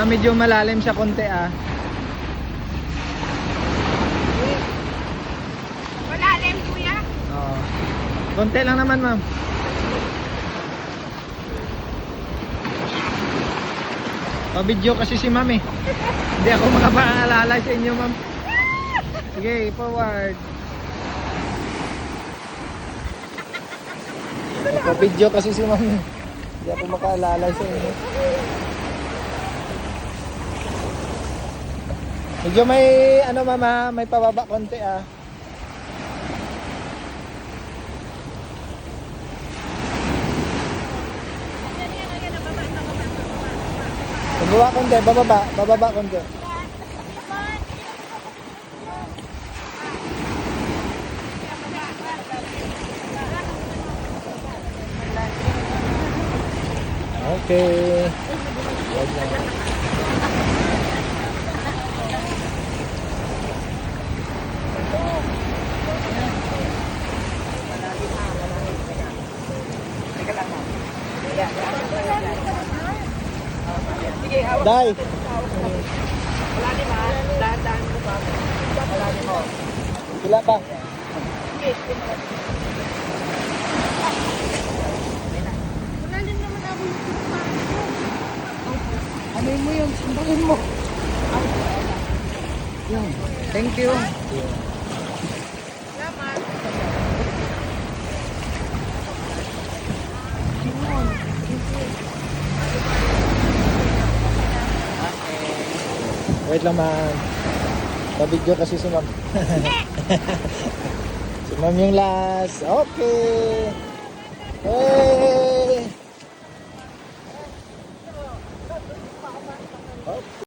Medyo malalim siya konti Malalim, kuya. Oo. Konti lang naman, ma'am. Pa-video kasi si ma'am eh. Hindi ako makapaalala sa inyo, ma'am. Sige, forward. Pa-video kasi si ma'am eh. Hindi ako makaalala sa inyo. Medyo may ano mama, may pababa konti Bababa konti, bababa konti. Okay. Dai. Malalim ha. Dahan-dahan ko pa. Malalim mo. Sila pa. Malalim naman ako yung Ano mo yun? Sundakin mo. Yan. Thank you. Salamat. Wait lang ma'am. Pa-video kasi si ma'am. Si ma'am yung last. Okay. Hey!